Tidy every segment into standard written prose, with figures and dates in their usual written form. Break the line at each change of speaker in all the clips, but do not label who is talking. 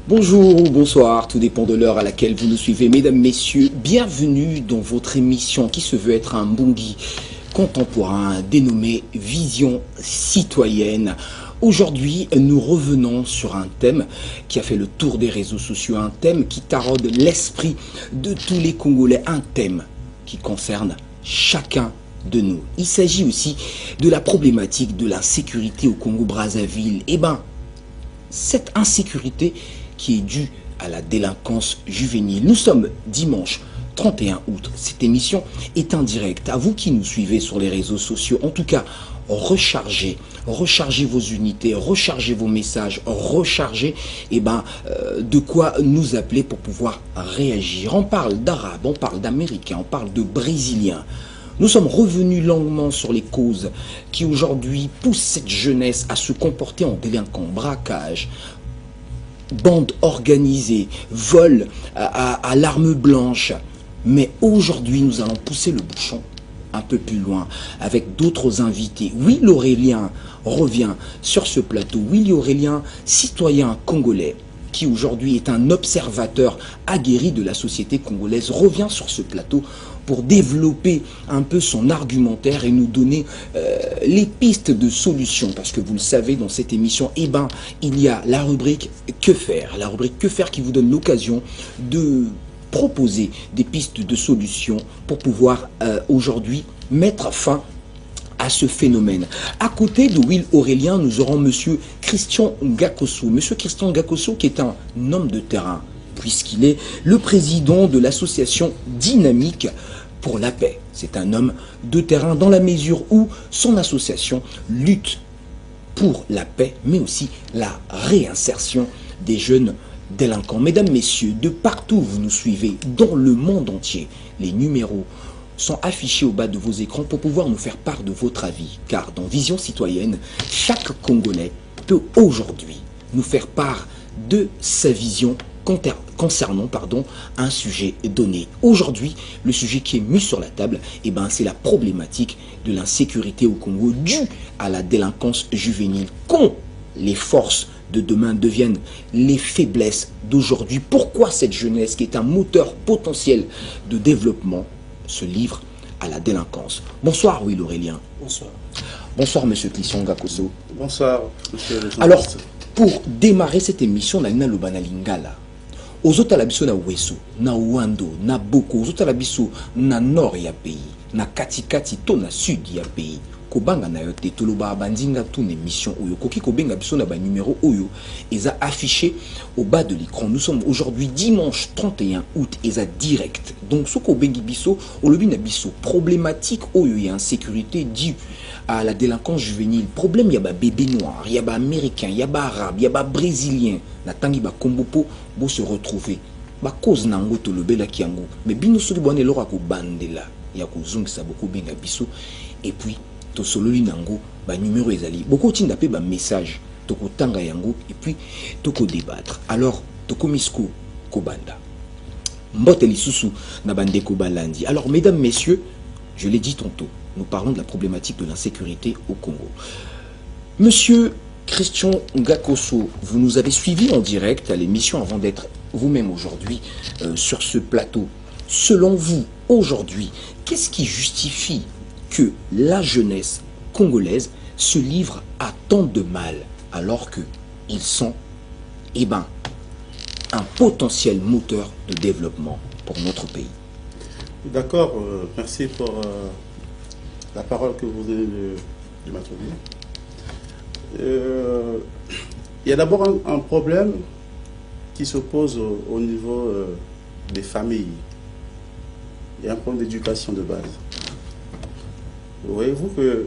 Bonjour ou bonsoir, tout dépend de l'heure à laquelle vous nous suivez. Mesdames, messieurs, bienvenue dans votre émission qui se veut être un Mbungi contemporain dénommé Vision citoyenne. Aujourd'hui, nous revenons sur un thème qui a fait le tour des réseaux sociaux, un thème qui taraude l'esprit de tous les Congolais, un thème qui concerne chacun de nous. Il s'agit aussi de la problématique de l'insécurité au Congo-Brazzaville. Eh bien, cette insécurité qui est due à la délinquance juvénile. Nous sommes dimanche 31 août. Cette émission est en direct. À vous qui nous suivez sur les réseaux sociaux, en tout cas, rechargez vos unités, rechargez vos messages, rechargez de quoi nous appeler pour pouvoir réagir. On parle d'Arabes, on parle d'Américains, on parle de Brésiliens. Nous sommes revenus longuement sur les causes qui aujourd'hui poussent cette jeunesse à se comporter en délinquant, braquage, bande organisée, vol à l'arme blanche. Mais aujourd'hui, nous allons pousser le bouchon un peu plus loin avec d'autres invités. Will Aurélien revient sur ce plateau. Will Aurélien, citoyen congolais, qui aujourd'hui est un observateur aguerri de la société congolaise, revient sur ce plateau pour développer un peu son argumentaire et nous donner les pistes de solutions. Parce que vous le savez, dans cette émission, il y a la rubrique « Que faire ?» La rubrique « Que faire ?» qui vous donne l'occasion de proposer des pistes de solutions pour pouvoir aujourd'hui mettre fin à ce phénomène. À côté de Will Aurélien, nous aurons Monsieur Christian Ngakosso. Monsieur Christian Ngakosso qui est un homme de terrain, puisqu'il est le président de l'association Dynamique pour la paix. C'est un homme de terrain dans la mesure où son association lutte pour la paix, mais aussi la réinsertion des jeunes délinquants. Mesdames, messieurs, de partout où vous nous suivez, dans le monde entier, les numéros sont affichés au bas de vos écrans pour pouvoir nous faire part de votre avis. Car dans Vision citoyenne, chaque Congolais peut aujourd'hui nous faire part de sa vision concernant un sujet donné. Aujourd'hui, le sujet qui est mis sur la table, c'est la problématique de l'insécurité au Congo due à la délinquance juvénile. Quand les forces de demain deviennent les faiblesses d'aujourd'hui, pourquoi cette jeunesse qui est un moteur potentiel de développement se livre à la délinquance? Bonsoir, Will Aurélien.
Bonsoir.
Bonsoir, monsieur Christian Ngakosso.
Bonsoir, monsieur le journaliste.
Alors, pour démarrer cette émission, na lobana lingala. Ozota la biso na Weso, na Wando, na Boko, ozota la biso na nord ya pays, na katikati to na sud ya pays. Kobanga na yote toloba bandinga tout émission oyo koki kobenga biso na ba numéro oyo eza affiché au bas de l'écran. Nous sommes aujourd'hui dimanche 31 août eza direct. Donc ce kobengi biso olobi na biso problématique oyo ya insécurité due à la délinquance juvénile. Problème ya ba bébé noir, ya ba américain, ya ba arabe, ya ba brésilien. Na tangi ba kombopo bo se retrouver. Ba cause nango to lobela kiango. Mais bino soki bone lora ko bandela ya ko zungisa boko benga biso et puis to sololi nango ba numéro ezali. Boko tinda pe ba message to ko tanga yango et puis to ko débattre. Alors to komisko ko banda. Mbote lisusu na bande ko balandi. Alors mesdames, messieurs, je l'ai dit tantôt, nous parlons de la problématique de l'insécurité au Congo. Monsieur Christian Ngakosso, vous nous avez suivis en direct à l'émission avant d'être vous-même aujourd'hui sur ce plateau. Selon vous, aujourd'hui, qu'est-ce qui justifie que la jeunesse congolaise se livre à tant de mal alors qu'ils sont un potentiel moteur de développement pour notre pays?
D'accord, merci pour la parole que vous venez de m'introduire. Il y a d'abord un problème qui se pose au niveau des familles. Il y a un problème d'éducation de base. Voyez-vous que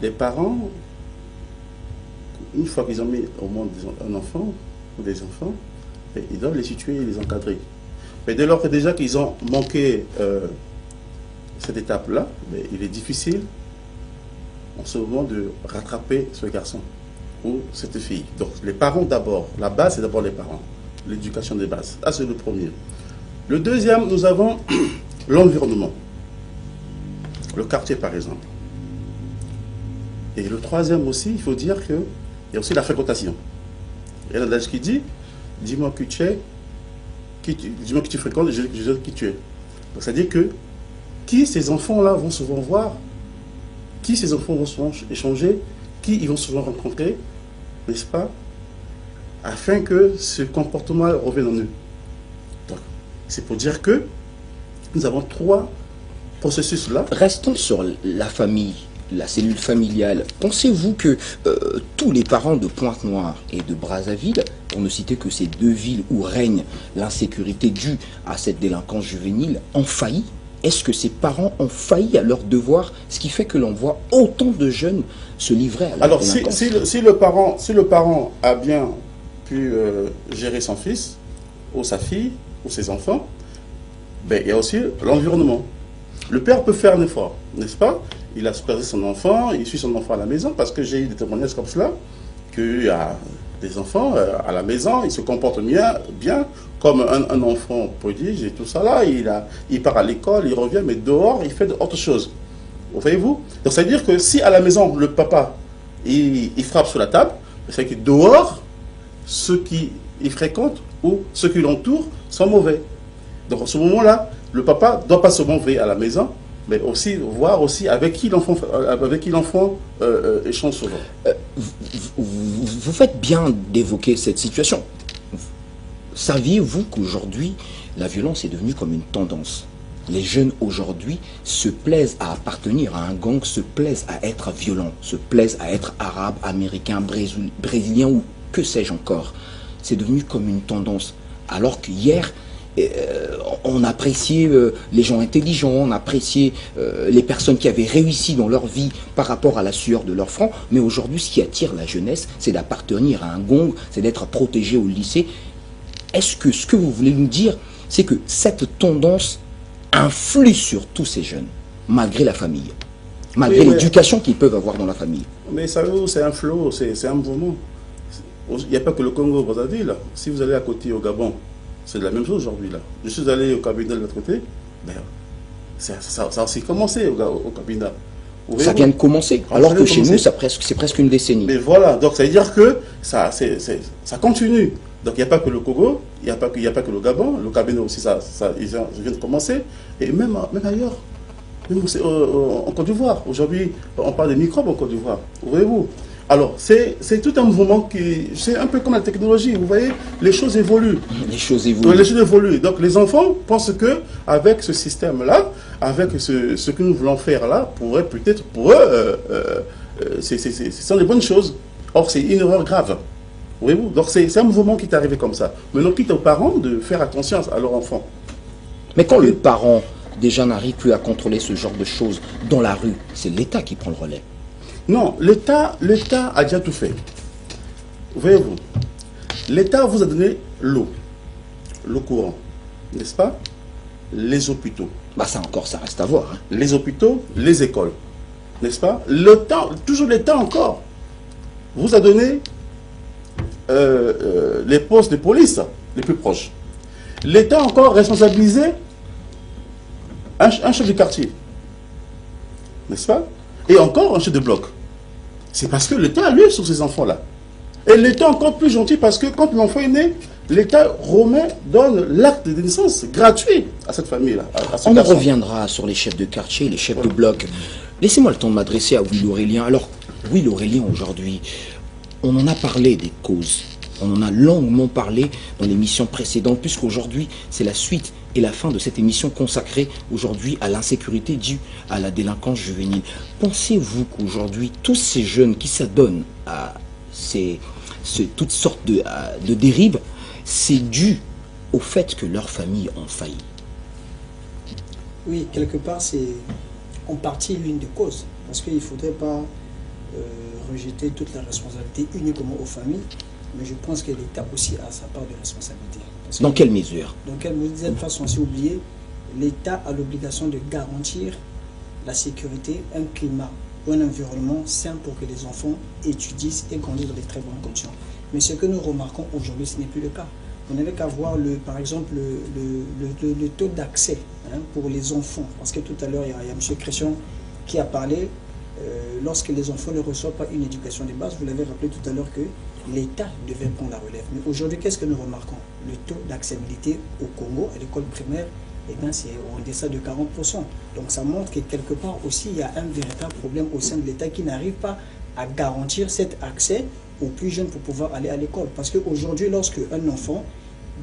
les parents, une fois qu'ils ont mis au monde un enfant ou des enfants, ils doivent les situer et les encadrer. Mais dès lors que déjà qu'ils ont manqué cette étape-là, il est difficile en ce moment de rattraper ce garçon ou cette fille. Donc les parents d'abord, la base c'est d'abord les parents, l'éducation des bases. Ça c'est le premier. Le deuxième, nous avons l'environnement, le quartier par exemple. Et le troisième aussi, il faut dire qu'il y a aussi la fréquentation. Il y a un adage qui dit, dis-moi qui tu es, dis-moi qui tu fréquentes, je dirai qui tu es. Donc c'est-à-dire que qui ces enfants-là vont souvent voir, qui ces enfants vont souvent échanger, qui ils vont souvent rencontrer, n'est-ce pas, afin que ce comportement revienne en eux. Donc, c'est pour dire que nous avons 3 processus là.
Restons sur la famille, la cellule familiale. Pensez-vous que tous les parents de Pointe-Noire et de Brazzaville, pour ne citer que ces 2 villes où règne l'insécurité due à cette délinquance juvénile, ont failli? Est-ce que ces parents ont failli à leur devoir, ce qui fait que l'on voit autant de jeunes se livrer à la
Alors,
délinquance?
si le parent a bien pu gérer son fils, ou sa fille, ou ses enfants, ben, il y a aussi l'environnement. Le père peut faire un effort, n'est-ce pas? Il a supervisé son enfant, il suit son enfant à la maison, parce que j'ai eu des témoignages comme cela, qu'il y a des enfants à la maison, ils se comportent bien comme un enfant prodige et tout ça là, il part à l'école, il revient, mais dehors, il fait autre chose. Vous voyez-vous? Donc ça veut dire que si à la maison, le papa, il frappe sur la table, c'est que dehors, ceux qui il fréquente ou ceux qui l'entourent sont mauvais. Donc à ce moment-là, le papa ne doit pas seulement veiller à la maison, mais aussi voir aussi avec qui l'enfant échange souvent.
Vous faites bien d'évoquer cette situation. Saviez-vous qu'aujourd'hui, la violence est devenue comme une tendance? Les jeunes aujourd'hui se plaisent à appartenir à un gang, se plaisent à être violents, se plaisent à être arabes, américains, brésiliens ou que sais-je encore. C'est devenu comme une tendance. Alors qu'hier, on appréciait les gens intelligents, on appréciait les personnes qui avaient réussi dans leur vie par rapport à la sueur de leur front. Mais aujourd'hui, ce qui attire la jeunesse, c'est d'appartenir à un gang, c'est d'être protégé au lycée. Est-ce que ce que vous voulez nous dire, c'est que cette tendance influe sur tous ces jeunes, malgré la famille, malgré l'éducation qu'ils peuvent avoir dans la famille?
Mais savez-vous, c'est un flot, c'est un mouvement. Il n'y a pas que le Congo, Brazzaville. Si vous allez à côté au Gabon, c'est de la même chose aujourd'hui là. Je suis allé au Cabinda de l'autre côté, ben, ça a aussi commencé au Cabinda.
Ça vient de commencer, alors que chez nous, c'est presque une décennie.
Mais voilà, donc ça veut dire que ça continue. Donc il n'y a pas que le Congo, il n'y a pas que le Gabon, le Cabinda aussi, ils viennent de commencer, et même ailleurs, même en Côte d'Ivoire. Aujourd'hui, on parle des microbes en Côte d'Ivoire, voyez-vous. Alors, c'est tout un mouvement c'est un peu comme la technologie, vous voyez, les choses évoluent.
Les choses évoluent.
Les choses évoluent. Donc, les enfants pensent que avec ce système-là, avec ce que nous voulons faire là, pourrait peut-être pour eux, ce sont des bonnes choses. Or, c'est une erreur grave. Voyez-vous. Donc, c'est un mouvement qui est arrivé comme ça. Maintenant, quitte aux parents de faire attention à leur enfant.
Mais quand le parent déjà n'arrive plus à contrôler ce genre de choses dans la rue, c'est l'État qui prend le relais.
Non, l'État a déjà tout fait. Voyez-vous, l'État vous a donné l'eau courant, n'est-ce pas? Les hôpitaux.
Bah ça encore, ça reste à voir. Hein.
Les hôpitaux, les écoles, n'est-ce pas? Toujours l'État encore, vous a donné les postes de police les plus proches. L'État encore responsabilisé un chef de quartier, n'est-ce pas? Et encore un chef de bloc. C'est parce que l'État a lu sur ces enfants-là. Et l'État encore plus gentil parce que quand l'enfant est né, l'État donne l'acte de naissance gratuit à cette famille-là.
On en reviendra sur les chefs de quartier, les chefs de bloc. Laissez-moi le temps de m'adresser à Will Aurélien. Alors, Will Aurélien, aujourd'hui, on en a parlé des causes. On en a longuement parlé dans l'émission précédente, puisqu'aujourd'hui, c'est la suite et la fin de cette émission consacrée aujourd'hui à l'insécurité due à la délinquance juvénile. Pensez-vous qu'aujourd'hui, tous ces jeunes qui s'adonnent à toutes sortes de dérives, c'est dû au fait que leurs familles ont failli?
Oui, quelque part, c'est en partie l'une des causes. Parce qu'il ne faudrait pas rejeter toute la responsabilité uniquement aux familles. Mais je pense que l'État aussi a sa part de responsabilité.
Dans quelle mesure?
Dans quelle mesure? Vous n'êtes pas censé oublier, l'État a l'obligation de garantir la sécurité, un climat ou un environnement sain pour que les enfants étudient et grandissent dans de très bonnes conditions. Mais ce que nous remarquons aujourd'hui, ce n'est plus le cas. On n'avait qu'à voir, par exemple, le taux d'accès pour les enfants. Parce que tout à l'heure, il y a M. Christian qui a parlé, lorsque les enfants ne reçoivent pas une éducation de base, vous l'avez rappelé tout à l'heure que l'État devait prendre la relève. Mais aujourd'hui, qu'est-ce que nous remarquons? Le taux d'acceptabilité au Congo, à l'école primaire, eh bien, c'est en deçà de 40%. Donc ça montre que quelque part aussi, il y a un véritable problème au sein de l'État qui n'arrive pas à garantir cet accès aux plus jeunes pour pouvoir aller à l'école. Parce qu'aujourd'hui, lorsque un enfant,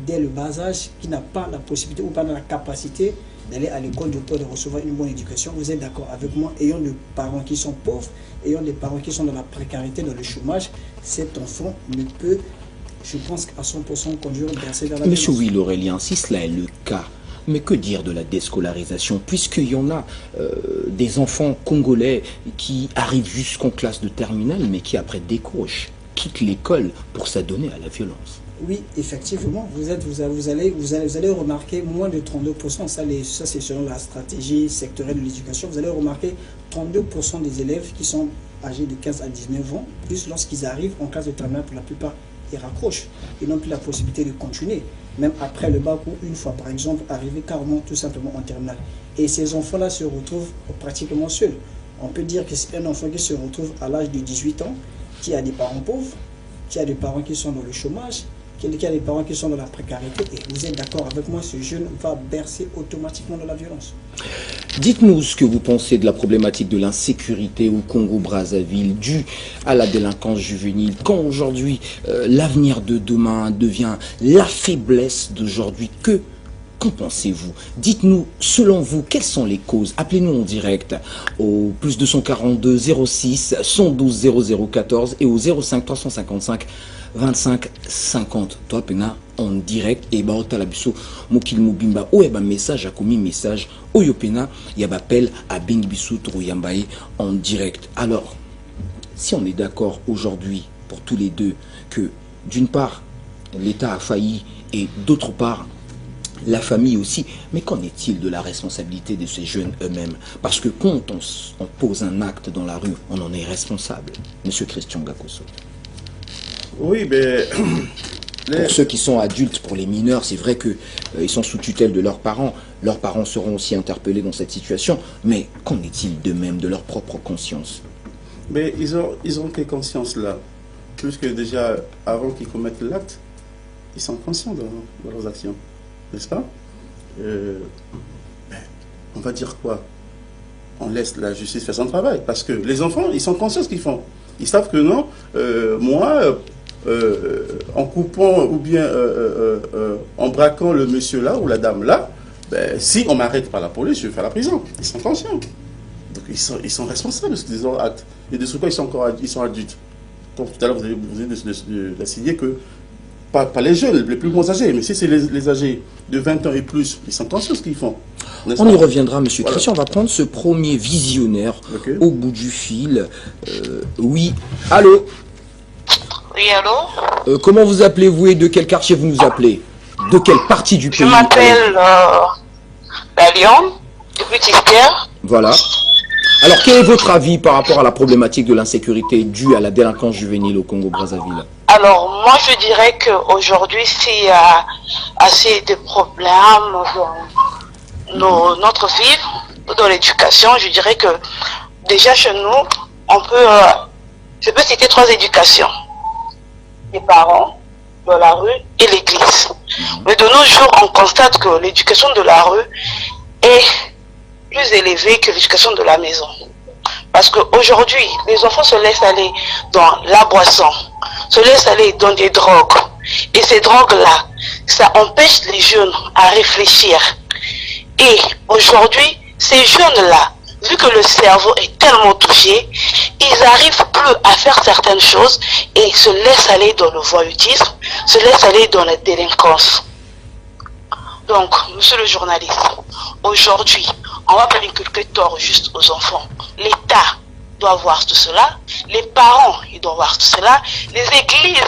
dès le bas âge, qui n'a pas la possibilité ou pas la capacité d'aller à l'école, de recevoir une bonne éducation, vous êtes d'accord avec moi, ayant des parents qui sont pauvres, ayant des parents qui sont dans la précarité, dans le chômage, cet enfant ne peut, je pense, à 100% conduire bercer vers la
Monsieur
violence.
Will Aurélien, si cela est le cas, mais que dire de la déscolarisation, puisqu'il y en a des enfants congolais qui arrivent jusqu'en classe de terminale, mais qui après décrochent, quittent l'école pour s'adonner à la violence?
Oui, effectivement, vous allez remarquer moins de 32%, ça c'est selon la stratégie sectorielle de l'éducation, vous allez remarquer 32% des élèves qui sont âgés de 15 à 19 ans, plus lorsqu'ils arrivent en classe de terminale, pour la plupart, ils raccrochent. Ils n'ont plus la possibilité de continuer, même après le bac ou une fois, par exemple, arrivés carrément tout simplement en terminale. Et ces enfants-là se retrouvent pratiquement seuls. On peut dire que c'est un enfant qui se retrouve à l'âge de 18 ans, qui a des parents pauvres, qui a des parents qui sont dans le chômage, qui a des parents qui sont dans la précarité, et vous êtes d'accord avec moi, ce jeune va bercer automatiquement dans la violence.
Dites-nous ce que vous pensez de la problématique de l'insécurité au Congo-Brazzaville due à la délinquance juvénile, quand aujourd'hui l'avenir de demain devient la faiblesse d'aujourd'hui. Qu'en pensez-vous? Dites-nous, selon vous, quelles sont les causes? Appelez-nous en direct au plus 242 06 112 0014 et au 05 355 25 50. Toi, pena en direct et bah otalabiso mokil mobimba o yaba message a commis message o yopena yaba appel à Bengibisu Troyambaye en direct. Alors, si on est d'accord aujourd'hui pour tous les deux que d'une part l'État a failli et d'autre part la famille aussi, mais qu'en est-il de la responsabilité de ces jeunes eux-mêmes? Parce que quand on pose un acte dans la rue, on en est responsable. Monsieur Christian Gakoso.
Oui, mais...
Pour ceux qui sont adultes, pour les mineurs, c'est vrai qu'ils sont sous tutelle de leurs parents. Leurs parents seront aussi interpellés dans cette situation. Mais qu'en est-il d'eux-mêmes, de leur propre conscience?
Mais ils ont quelle conscience là? Puisque déjà, avant qu'ils commettent l'acte, ils sont conscients de leurs actions. N'est-ce pas? On va dire quoi? On laisse la justice faire son travail. Parce que les enfants, ils sont conscients de ce qu'ils font. Ils savent que non, moi, en coupant ou bien en braquant le monsieur là ou la dame là, ben, si on m'arrête par la police, je vais faire la prison. Ils sont conscients. Donc ils sont responsables de ce qu'ils ont acte. Et de ce quoi ils sont adultes. Donc tout à l'heure, vous avez d'assigner que pas les jeunes, les plus bons âgés, mais si c'est les âgés de 20 ans et plus, ils sont conscients de ce qu'ils font.
On y reviendra, monsieur
Voilà.
Christian. On va prendre ce premier visionnaire
Okay.
au bout du fil. Oui. Allô?
Oui, allô?
Comment vous appelez-vous et de quel quartier vous nous appelez? De quelle partie du pays?
Je m'appelle Dalion, depuis Tister.
Voilà. Alors, quel est votre avis par rapport à la problématique de l'insécurité due à la délinquance juvénile au Congo-Brazzaville?
Alors, moi, je dirais qu'aujourd'hui, s'il y a assez de problèmes dans notre vie, dans l'éducation, je dirais que déjà chez nous, je peux citer 3 éducations. Les parents, dans la rue et l'église. Mais de nos jours, on constate que l'éducation de la rue est plus élevée que l'éducation de la maison. Parce qu'aujourd'hui, les enfants se laissent aller dans la boisson, se laissent aller dans des drogues. Et ces drogues-là, ça empêche les jeunes à réfléchir. Et aujourd'hui, ces jeunes-là, vu que le cerveau est tellement touché, ils n'arrivent plus à faire certaines choses et se laissent aller dans le voyoutisme, se laissent aller dans la délinquance. Donc, monsieur le journaliste, aujourd'hui, on va pas inculquer tort juste aux enfants. L'État doit voir tout cela, les parents, ils doivent voir tout cela, les églises,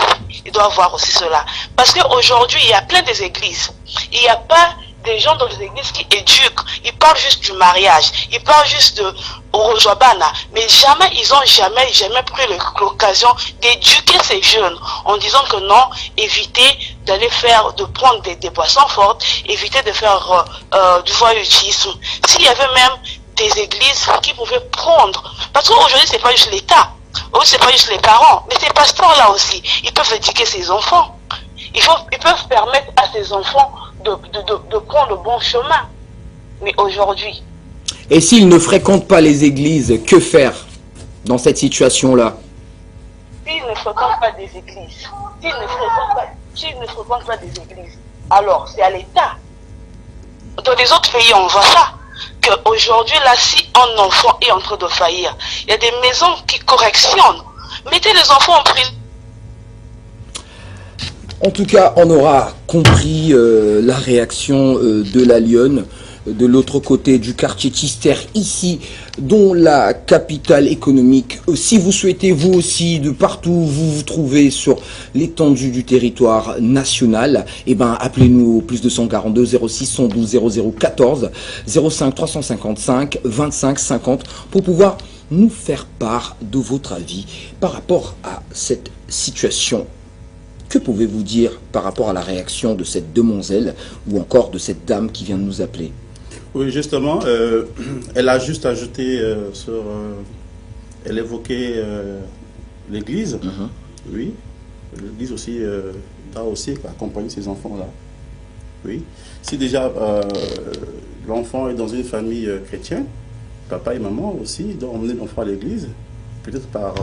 ils doivent voir aussi cela. Parce qu'aujourd'hui, il y a plein des églises. Il n'y a pas des gens dans les églises qui éduquent. Ils parlent juste du mariage, ils parlent juste de Orojobana, mais jamais, ils ont jamais pris l'occasion d'éduquer ces jeunes en disant que non, évitez de prendre des boissons fortes, évitez de faire du voyoutisme. S'il y avait même des églises qui pouvaient prendre, parce qu'aujourd'hui c'est pas juste l'État, Ou c'est pas juste les parents, mais ces pasteurs-là aussi, ils peuvent éduquer ses enfants. Ils peuvent permettre à ces enfants de prendre le bon chemin. Mais aujourd'hui...
Et s'ils ne fréquentent pas les églises, que faire dans cette situation-là?
S'ils ne fréquentent pas des églises, s'ils ne fréquentent pas des églises, alors c'est à l'État. Dans les autres pays, on voit ça. Qu'aujourd'hui, là, si un enfant est en train de faillir, il y a des maisons qui correctionnent. Mettez les enfants en prison.
En tout cas, on aura compris la réaction de la Lyonne, de l'autre côté du quartier Tister, ici, dont la capitale économique. Si vous souhaitez, vous aussi, de partout où vous vous trouvez sur l'étendue du territoire national, eh ben, appelez-nous au plus 242 06 112 0014 05 355 25 50 pour pouvoir nous faire part de votre avis par rapport à cette situation. Que pouvez-vous dire par rapport à la réaction de cette demoiselle ou encore de cette dame qui vient de nous appeler?
Oui, justement, elle a juste ajouté elle évoquait l'église. Oui, l'église aussi doit aussi accompagner ces enfants-là. Oui, si déjà l'enfant est dans une famille chrétienne, papa et maman aussi doivent emmener l'enfant à l'église. Peut-être par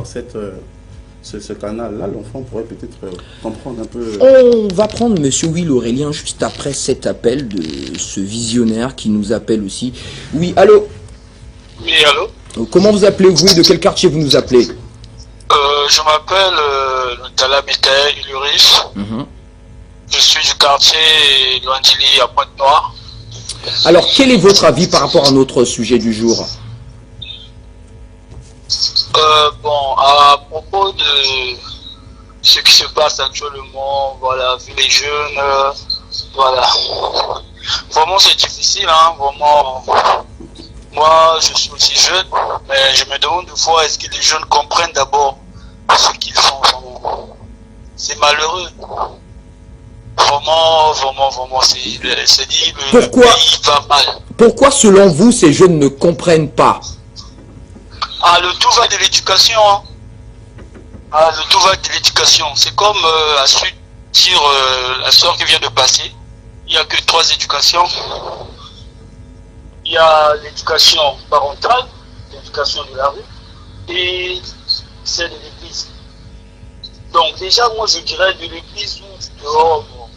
ce canal-là, l'enfant pourrait peut-être comprendre un peu...
On va prendre Monsieur Will Aurélien juste après cet appel de ce visionnaire qui nous appelle aussi. Oui, allô?
Oui, allô?
Comment vous appelez-vous et de quel quartier vous nous appelez?
Je m'appelle Talabité Iluris. Je suis du quartier Loindili à Pointe-Noire.
Alors, quel est votre avis par rapport à notre sujet du jour?
Bon, à propos de ce qui se passe actuellement, voilà, vu les jeunes, voilà. Vraiment, c'est difficile, hein, vraiment. Moi, je suis aussi jeune, mais je me demande des fois, est-ce que les jeunes comprennent d'abord ce qu'ils font, vraiment. C'est malheureux. Vraiment, c'est dit, le pays va mal.
Pourquoi, selon vous, ces jeunes ne comprennent pas?
Ah, le tout va de l'éducation. Hein. Ah, le tout va de l'éducation. C'est comme a su dire la soeur qui vient de passer. Il n'y a que 3 éducations. Il y a l'éducation parentale, l'éducation de la rue et celle de l'église. Donc déjà, moi je dirais de l'église ou dehors. Bon,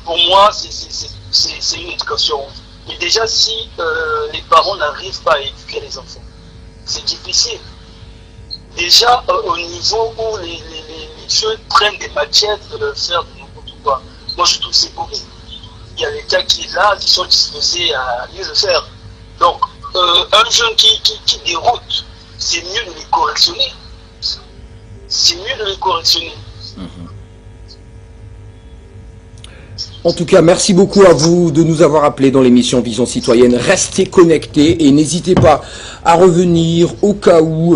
pour moi, c'est une éducation. Mais déjà, si les parents n'arrivent pas à éduquer les enfants, c'est difficile. Déjà, au niveau où les jeunes prennent des matières de faire de n'importe quoi, moi je trouve que c'est horrible. Il y a l'État qui est là, qui sont disposés à mieux le faire. Donc, un jeune qui déroute, c'est mieux de les correctionner. C'est mieux de les correctionner.
En tout cas, merci beaucoup à vous de nous avoir appelés dans l'émission Vision Citoyenne. Restez connectés et n'hésitez pas à revenir au cas où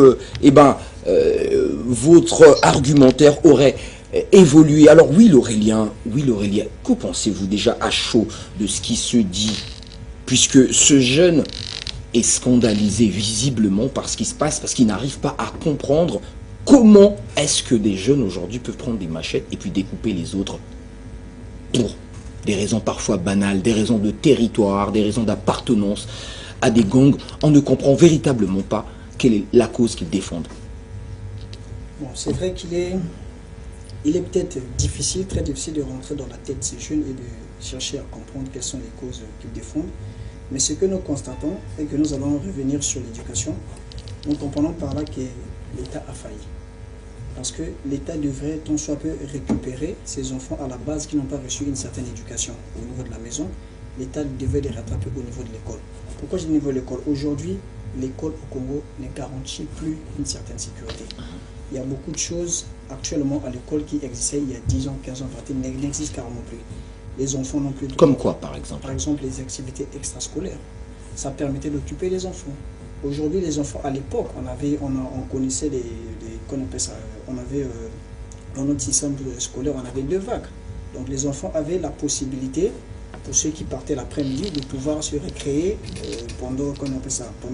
votre argumentaire aurait évolué. Alors oui, Aurélien, que pensez-vous déjà à chaud de ce qui se dit? Puisque ce jeune est scandalisé visiblement par ce qui se passe, parce qu'il n'arrive pas à comprendre comment est-ce que des jeunes aujourd'hui peuvent prendre des machettes et puis découper les autres pour des raisons parfois banales, des raisons de territoire, des raisons d'appartenance à des gangs. On ne comprend véritablement pas quelle est la cause qu'ils défendent.
Bon, c'est vrai qu'il est peut-être difficile, très difficile de rentrer dans la tête de ces jeunes et de chercher à comprendre quelles sont les causes qu'ils défendent. Mais ce que nous constatons est que nous allons revenir sur l'éducation. Nous comprenons par là que l'État a failli. Parce que l'État devrait, tant soit peu, récupérer ces enfants à la base qui n'ont pas reçu une certaine éducation au niveau de la maison. L'État devait les rattraper au niveau de l'école. Pourquoi je dis au niveau de l'école? Aujourd'hui, l'école au Congo ne garantit plus une certaine sécurité. Il y a beaucoup de choses actuellement à l'école qui existaient il y a 10 ans, 15 ans, 20 ans, n'existent carrément plus. Les enfants n'ont plus de...
Comme quoi, par exemple?
Par exemple, les activités extrascolaires. Ça permettait d'occuper les enfants. Aujourd'hui, les enfants, à l'époque, on connaissait qu'on appelle ça, on avait, dans notre système scolaire, on avait 2 vagues. Donc les enfants avaient la possibilité pour ceux qui partaient l'après-midi, de pouvoir se récréer pendant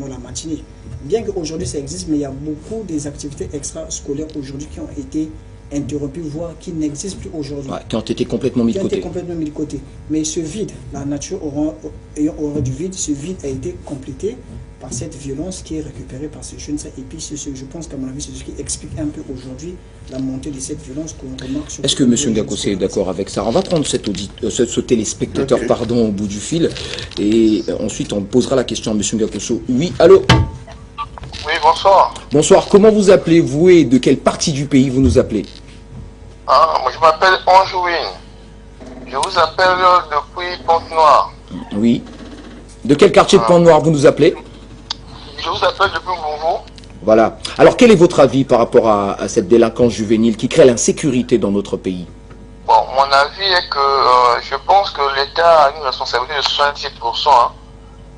la matinée. Bien qu'aujourd'hui ça existe, mais il y a beaucoup des activités extrascolaires aujourd'hui qui ont été interrompues, voire qui n'existent plus aujourd'hui.
Ouais, qui ont été complètement mis de côté.
Mais ce vide, la nature ayant horreur du vide, ce vide a été complété par cette violence qui est récupérée par ces jeunes. Et puis je pense qu'à mon avis, c'est ce qui explique un peu aujourd'hui la montée de cette violence qu'on remarque sur...
Est-ce que M. Ngakossé est d'accord avec ça? On va prendre ce téléspectateur au bout du fil et ensuite on posera la question à M. Ngakosso. Oui, allô?
Oui, bonsoir.
Bonsoir, comment vous appelez-vous et de quelle partie du pays vous nous appelez?
Moi je m'appelle Anjouine. Je vous appelle depuis Pointe-Noire.
Oui. De quel quartier de Pointe-Noire vous nous appelez?
Je vous appelle depuis Bonvaux.
Voilà. Alors quel est votre avis par rapport à cette délinquance juvénile qui crée l'insécurité dans notre pays?
Bon, mon avis est que je pense que l'État a une responsabilité de 66%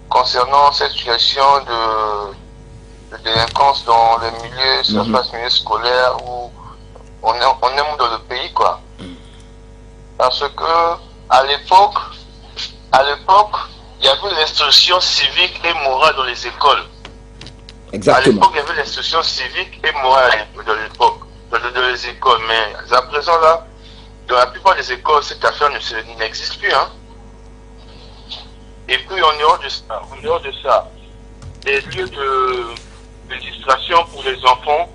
concernant cette situation de délinquance dans les milieux, surface milieu scolaire où on est dans le pays, quoi. Parce que à l'époque, il y avait l'instruction civique et morale dans les écoles.
Exactement.
À l'époque, il y avait l'instruction civique et morale dans l'époque, dans les écoles. Mais à présent, là, dans la plupart des écoles, cette affaire n'existe plus. Et puis, en dehors de ça, les lieux de distraction pour les enfants,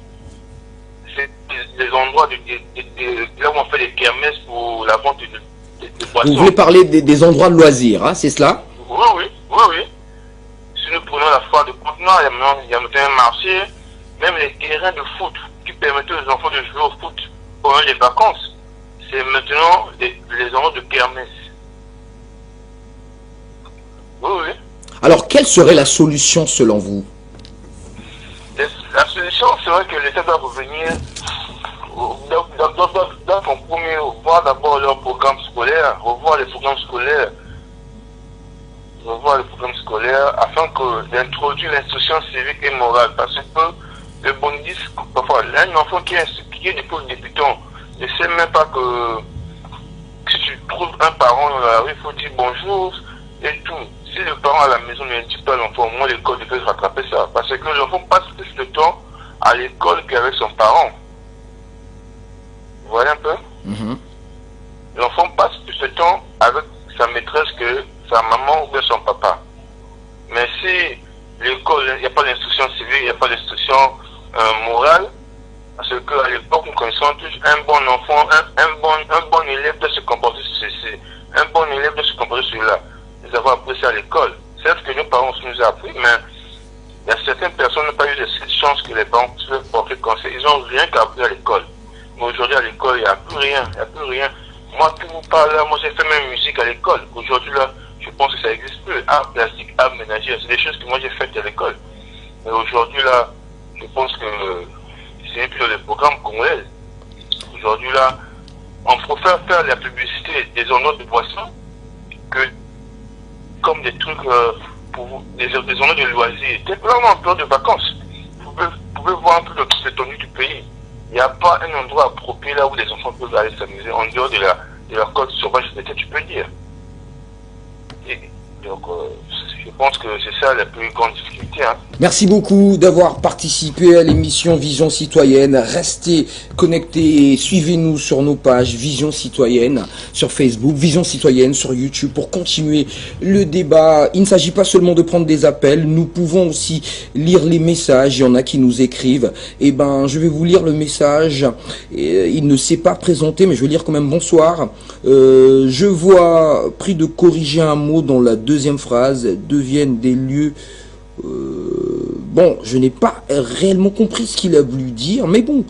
c'est des endroits là où on fait des kermesses pour la vente de boissons.
Vous voulez parler des endroits de loisirs, hein, c'est cela?
Oui. Si nous prenons la foire de Pointe-Noire, il y a maintenant un marché, même les terrains de foot qui permettaient aux enfants de jouer au foot pendant les vacances, c'est maintenant les endroits de kermesse. Oui.
Alors, quelle serait la solution selon vous?
La solution serait que l'État doit revenir, doit en premier voir d'abord leur programme scolaire, revoir les programmes scolaires afin d'introduire l'instruction civique et morale. Parce que le bondisme, parfois, un enfant qui est depuis le débutant ne sait même pas que si tu trouves un parent dans la rue, il faut dire bonjour et tout. Si le parent à la maison ne dit pas à l'enfant, au moins l'école devait rattraper ça. Parce que l'enfant passe plus de temps à l'école qu'avec son parent. Vous voyez un peu? L'enfant passe plus de temps avec sa maîtresse que sa maman ou bien son papa. Mais si l'école, il n'y a pas d'instruction civique, il n'y a pas d'instruction morale, parce qu'à l'époque, nous connaissons tous un bon enfant, un bon élève de se comporter sur ceci, un bon élève de se comporter sur là. Nous avons appris ça à l'école. C'est ce que nos parents nous ont appris, mais il y a certaines personnes qui n'ont pas eu cette chance que les parents puissent porter conseil. Ils n'ont rien qu'appris à l'école. Mais aujourd'hui, à l'école, il n'y a plus rien. Moi, qui vous parle là, moi j'ai fait même musique à l'école. Aujourd'hui, là, je pense que ça n'existe plus. Art plastique, art ménager, c'est des choses que moi j'ai faites à l'école. Mais aujourd'hui, là, je pense que c'est plus dans les programmes congolais. Aujourd'hui, là, on préfère faire la publicité des endroits de boissons que comme des trucs pour des endroits de loisirs. C'est vraiment en période de vacances. Vous pouvez voir un peu l'étendue du pays. Il n'y a pas un endroit approprié là où les enfants peuvent aller s'amuser en dehors de leur côte sauvage, tu peux dire. Et donc, je pense que c'est ça la plus grande difficulté.
Merci beaucoup d'avoir participé à l'émission Vision Citoyenne. Restez connectés et suivez-nous sur nos pages Vision Citoyenne sur Facebook, Vision Citoyenne sur YouTube pour continuer le débat. Il ne s'agit pas seulement de prendre des appels, nous pouvons aussi lire les messages. Il y en a qui nous écrivent. Je vais vous lire le message. Il ne s'est pas présenté, mais je vais lire quand même bonsoir. Je vois, pris de corriger un mot dans la deuxième phrase, deviennent des lieux... je n'ai pas réellement compris ce qu'il a voulu dire, mais bon,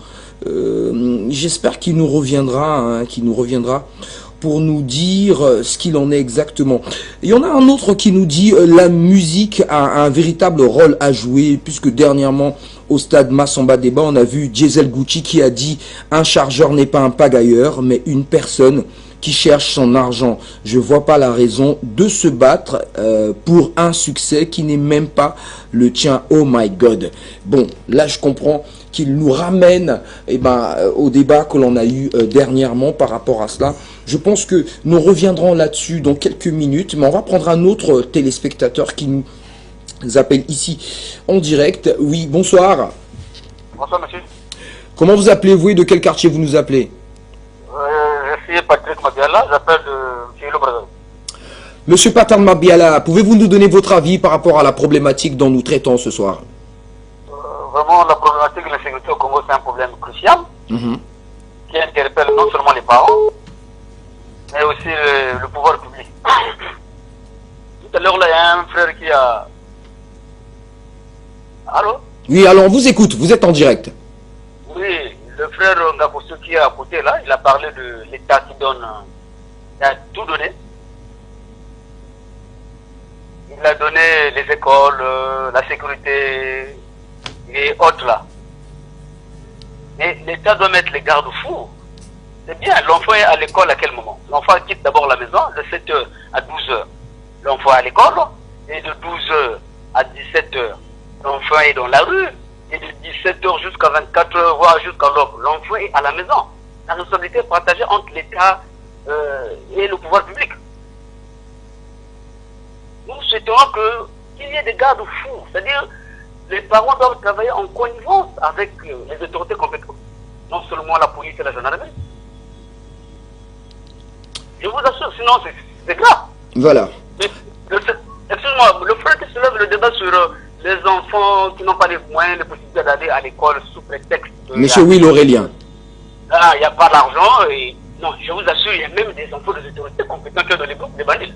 j'espère qu'il nous reviendra, pour nous dire ce qu'il en est exactement. Il y en a un autre qui nous dit la musique a un véritable rôle à jouer, puisque dernièrement au stade Massamba Débat, on a vu Diesel Gucci qui a dit un chargeur n'est pas un pagailleur, mais une personne qui cherche son argent. Je vois pas la raison de se battre pour un succès qui n'est même pas le tien. Oh my God. Bon, là je comprends qu'il nous ramène au débat que l'on a eu dernièrement par rapport à cela. Je pense que nous reviendrons là-dessus dans quelques minutes, mais on va prendre un autre téléspectateur qui nous appelle ici en direct. Oui, bonsoir.
Bonsoir, monsieur.
Comment vous appelez-vous et de quel quartier vous nous appelez?
Je suis Patrick Mabiala, j'appelle de Kilo Brazzaville.
Monsieur Patrick Mabiala, pouvez-vous nous donner votre avis par rapport à la problématique dont nous traitons ce soir?
Vraiment, la problématique de l'insécurité au Congo, c'est un problème crucial qui interpelle non seulement les parents, mais aussi le pouvoir public. Tout à l'heure, là, il y a un frère qui a... Allô?
Oui, alors on vous écoute, vous êtes en direct.
Oui, le frère Ngakoso qui est à côté, là, il a parlé de l'État qui donne... Il a tout donné. Il a donné les écoles, la sécurité et autres là. Mais l'État doit mettre les garde-fous. C'est bien, l'enfant est à l'école à quel moment? L'enfant quitte d'abord la maison de 7h à 12h. L'enfant est à l'école et de 12h à 17h. L'enfant est dans la rue et de 17h jusqu'à 24h, voire jusqu'à l'aube. L'enfant est à la maison. La responsabilité est partagée entre l'État et le pouvoir public. Nous souhaitons qu'il y ait des garde-fous, c'est-à-dire les parents doivent travailler en connivence avec les autorités compétentes, non seulement la police et la gendarmerie. Je vous assure, sinon c'est grave.
Voilà.
Excuse-moi, le frère qui soulève le débat sur les enfants qui n'ont pas les moyens, les possibilités d'aller à l'école sous prétexte de...
Monsieur Will Aurélien.
Ah, il n'y a pas d'argent et... Non, je vous assure, il y a même des enfants des autorités compétentes qui ont dans les groupes des bandits,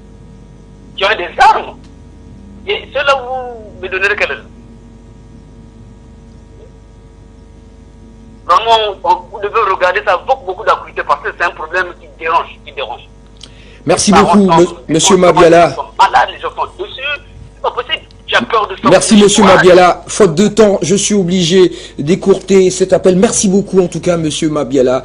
qui ont des armes. Et cela vous me donnerez quel est. Vraiment, vous devez regarder ça avec beaucoup d'acuité parce que c'est un problème qui dérange.
Merci beaucoup, monsieur Mabiala.
Les gens sont malades, les gens sont dessus. C'est pas possible. J'ai peur de ça.
Merci, monsieur Mabiala. Faute de temps, je suis obligé d'écourter cet appel. Merci beaucoup, en tout cas, monsieur Mabiala.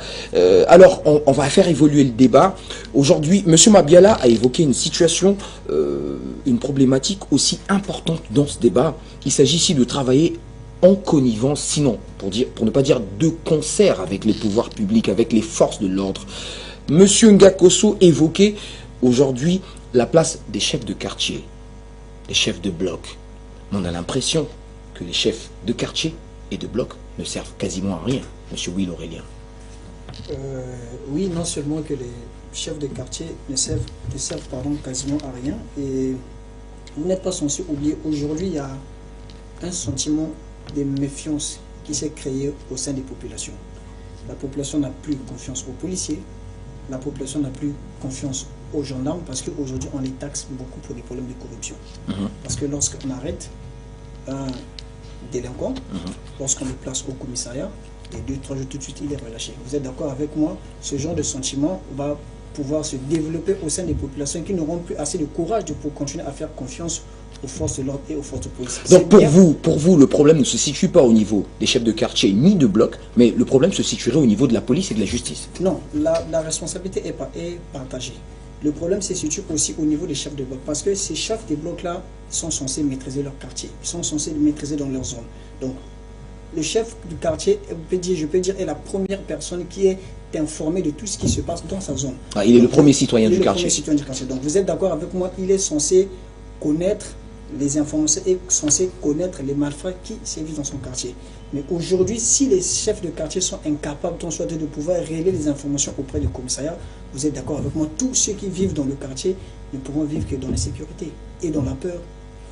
Alors, on va faire évoluer le débat. Aujourd'hui, monsieur Mabiala a évoqué une situation, une problématique aussi importante dans ce débat. Il s'agit ici de travailler en connivence, sinon, pour ne pas dire de concert avec les pouvoirs publics, avec les forces de l'ordre. Monsieur Ngakoso évoquait aujourd'hui la place des chefs de quartier, des chefs de bloc. On a l'impression que les chefs de quartier et de bloc ne servent quasiment à rien, monsieur Will Aurélien.
Oui, non seulement que les chefs de quartier ne servent quasiment à rien, et vous n'êtes pas censé oublier, aujourd'hui il y a un sentiment de méfiance qui s'est créé au sein des populations. La population n'a plus confiance aux policiers, la population n'a plus confiance aux gendarmes parce qu'aujourd'hui on les taxe beaucoup pour des problèmes de corruption. Parce que lorsqu'on arrête un délinquant, lorsqu'on le place au commissariat, et 2-3 jours tout de suite il est relâché. Vous êtes d'accord avec moi? Ce genre de sentiment va pouvoir se développer au sein des populations qui n'auront plus assez de courage pour continuer à faire confiance aux forces de l'ordre et aux forces de police.
Donc pour vous, le problème ne se situe pas au niveau des chefs de quartier ni de bloc, mais le problème se situerait au niveau de la police et de la justice.
Non, la responsabilité est partagée. Le problème se situe aussi au niveau des chefs de bloc, parce que ces chefs de blocs-là sont censés maîtriser leur quartier, ils sont censés maîtriser dans leur zone. Donc, le chef du quartier, je peux dire, est la première personne qui est informée de tout ce qui se passe dans sa zone.
Ah, il est le premier citoyen du quartier.
Donc, vous êtes d'accord avec moi, il est censé connaître les informations et censé connaître les malfrats qui sévissent dans son quartier. Mais aujourd'hui, si les chefs de quartier sont incapables de pouvoir révéler les informations auprès du commissariat, vous êtes d'accord avec moi, tous ceux qui vivent dans le quartier ne pourront vivre que dans l'insécurité et dans la peur.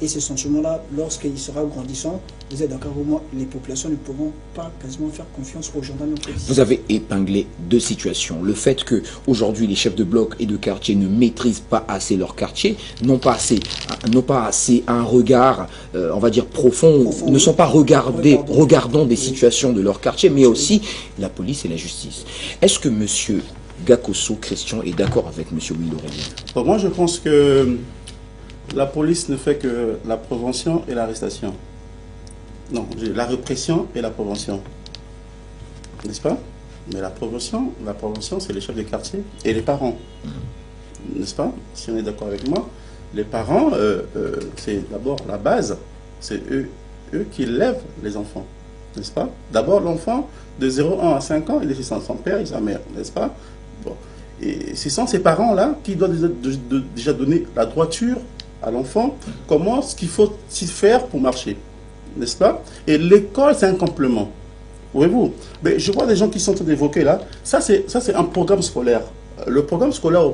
Et ce sentiment-là, lorsqu'il sera grandissant, vous êtes d'accord avec moi, les populations ne pourront pas quasiment faire confiance aux gendarmes et aux policiers.
Vous avez épinglé deux situations. Le fait que aujourd'hui les chefs de bloc et de quartier ne maîtrisent pas assez leur quartier, n'ont pas assez un regard, on va dire profond, ne sont pas regardant des situations de leur quartier, mais aussi la police et la justice. Est-ce que monsieur Ngakoso Christian est d'accord avec monsieur Will Aurélien?
Bon, moi je pense que la police ne fait que la prévention et l'arrestation. Non, la répression et la prévention. N'est-ce pas? Mais la prévention c'est les chefs de quartier et les parents. N'est-ce pas? Si on est d'accord avec moi, les parents, c'est d'abord la base. C'est eux qui élèvent les enfants. n'est-ce pas? D'abord, l'enfant, de 0,1 à 5 ans, il est chez son père et sa mère, n'est-ce pas? Bon. Et ce sont ces parents-là qui doivent déjà donner la droiture à l'enfant, comment ce qu'il faut s'y faire pour marcher, n'est-ce pas? Et l'école, c'est un complément. Voyez-vous? Mais je vois des gens qui sont en train d'évoquer là, ça c'est un programme scolaire. Le programme scolaire